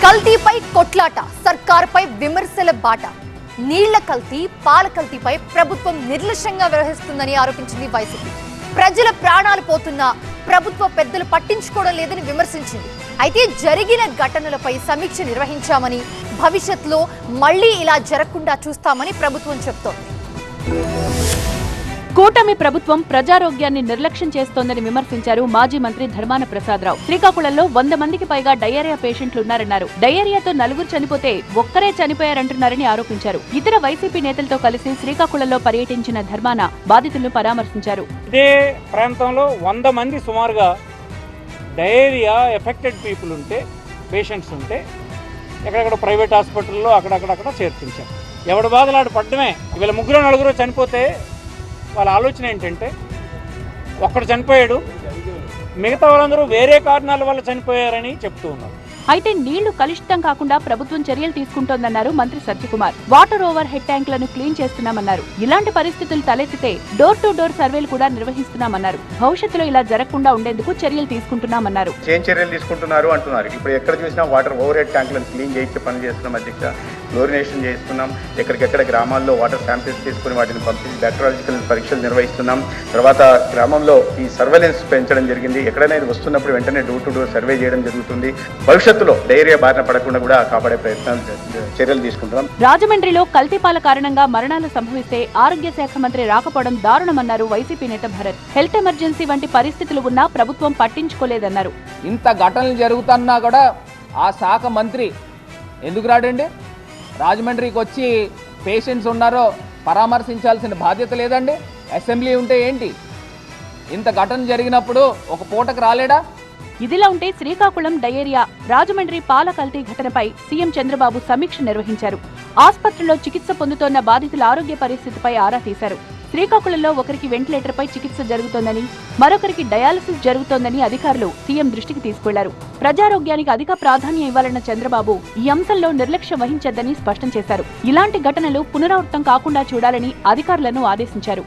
కల్తీపై కొట్లాట, సర్కారుపై విమర్శల బాట. నీళ్ల కల్తీ, పాల కల్తీపై ప్రభుత్వం నిర్లక్ష్యంగా వ్యవహరిస్తుందని ఆరోపించింది వైసీపీ. ప్రజల ప్రాణాలు పోతున్నా ప్రభుత్వ పెద్దలు పట్టించుకోవడం లేదని విమర్శించింది. అయితే జరిగిన ఘటనలపై సమీక్ష నిర్వహించామని, భవిష్యత్తులో మళ్లీ ఇలా జరగకుండా చూస్తామని ప్రభుత్వం చెబుతోంది. కూటమి ప్రభుత్వం ప్రజారోగ్యాన్ని నిర్లక్ష్యం చేస్తోందని విమర్శించారు మాజీ మంత్రి ధర్మాన ప్రసాదరావు. శ్రీకాకుళంలో 100 మందికి పైగా డయేరియా పేషెంట్లున్నారన్నారు. డయేరియాతో 4 చనిపోతే ఒక్కరే చనిపోయారంటున్నారని ఆరోపించారు. ఇతర వైసీపీ నేతలతో కలిసి శ్రీకాకుళంలో పర్యటించిన ధర్మాన బాధితులను పరామర్శించారు. ఇదే ప్రాంతంలో 100 మంది సుమారుగా డయేరియా ఎఫెక్టెడ్ పీపుల్ ఉంటే, పేషెంట్స్ ఉంటే ఎక్కడెక్కడ ప్రైవేట్ హాస్పిటల్లో అక్కడక్కడ చేర్పించాం. ఎవడి బాధలాడు పడ్డమే. వీళ్ళ 3-4 చనిపోతే వాళ్ళ ఆలోచన ఏంటంటే, ఒక్కడు చనిపోయాడు, మిగతా వాళ్ళందరూ వేరే కారణాల వల్ల చనిపోయారని చెప్తూ ఉన్నారు. అయితే నీళ్లు కలుషితం కాకుండా ప్రభుత్వం చర్యలు తీసుకుంటోందన్నారు మంత్రి సత్యకుమార్. వాటర్ ఓవర్ హెడ్ ట్యాంకులను క్లీన్ చేస్తున్నామన్నారు. ఇలాంటి పరిస్థితులు తలెత్తితే డోర్ టు డోర్ సర్వేలు కూడా నిర్వహిస్తున్నామన్నారు. భవిష్యత్తులో ఇలా జరగకుండా ఉండేందుకు చర్యలు తీసుకుంటున్నామన్నారు. ఏం చర్యలు తీసుకుంటున్నారు అంటున్నారు. ఇప్పుడు ఎక్కడ చూసినా వాటర్ ఓవర్ హెడ్ ట్యాంకులను క్లీన్ చేయించే పని చేస్తున్నాం అధ్యక్ష. క్లోరినేషన్ చేస్తున్నాం. ఎక్కడికెక్కడ గ్రామాల్లో వాటర్ శాంపిల్స్ తీసుకుని వాటిని పంపించి బ్యాక్టీరియాలజికల్ పరీక్షలు నిర్వహిస్తున్నాం. తర్వాత గ్రామంలో ఈ సర్వేలెన్స్ పెంచడం జరిగింది. ఎక్కడైనా ఇది వస్తున్నప్పుడు వెంటనే డోర్ టు డోర్ సర్వే చేయడం జరుగుతుంది. భవిష్యత్తులో డయేరియా బారిన పడకుండా కూడా కాపాడే ప్రయత్నాలు, చర్యలు తీసుకుంటున్నాం. రాజమండ్రిలో కల్తీపాల కారణంగా మరణాలు సంభవిస్తే ఆరోగ్య శాఖ మంత్రి రాకపోవడం దారుణమన్నారు వైసీపీ నేత భరత్. హెల్త్ ఎమర్జెన్సీ వంటి పరిస్థితులు ఉన్నా ప్రభుత్వం పట్టించుకోలేదన్నారు. ఇంత ఘటనలు జరుగుతున్నా కూడా ఆ శాఖ మంత్రి ఎందుకు రాడండి? రాజమండ్రికి వచ్చి పేషెంట్స్ ఉన్నారో పరామర్శించాల్సిన బాధ్యత లేదండి? అసెంబ్లీ ఉంటే ఏంటి? ఇంత ఘటన జరిగినప్పుడు ఒక పూటకు రాలేడా? ఇదిలా ఉంటే శ్రీకాకుళం డయేరియా, రాజమండ్రి పాల కల్తీ ఘటనపై సీఎం చంద్రబాబు సమీక్ష నిర్వహించారు. ఆసుపత్రిలో చికిత్స పొందుతోన్న బాధితుల ఆరోగ్య పరిస్థితిపై ఆరా తీశారు. శ్రీకాకుళంలో ఒకరికి వెంటిలేటర్పై చికిత్స జరుగుతోందని, మరొకరికి డయాలసిస్ జరుగుతోందని అధికారులు సీఎం దృష్టికి తీసుకెళ్లారు. ప్రజారోగ్యానికి అధిక ప్రాధాన్యం ఇవ్వాలన్న చంద్రబాబు ఈ అంశంలో నిర్లక్ష్యం వహించొద్దని స్పష్టం చేశారు. ఇలాంటి ఘటనలు పునరావృతం కాకుండా చూడాలని అధికారులను ఆదేశించారు.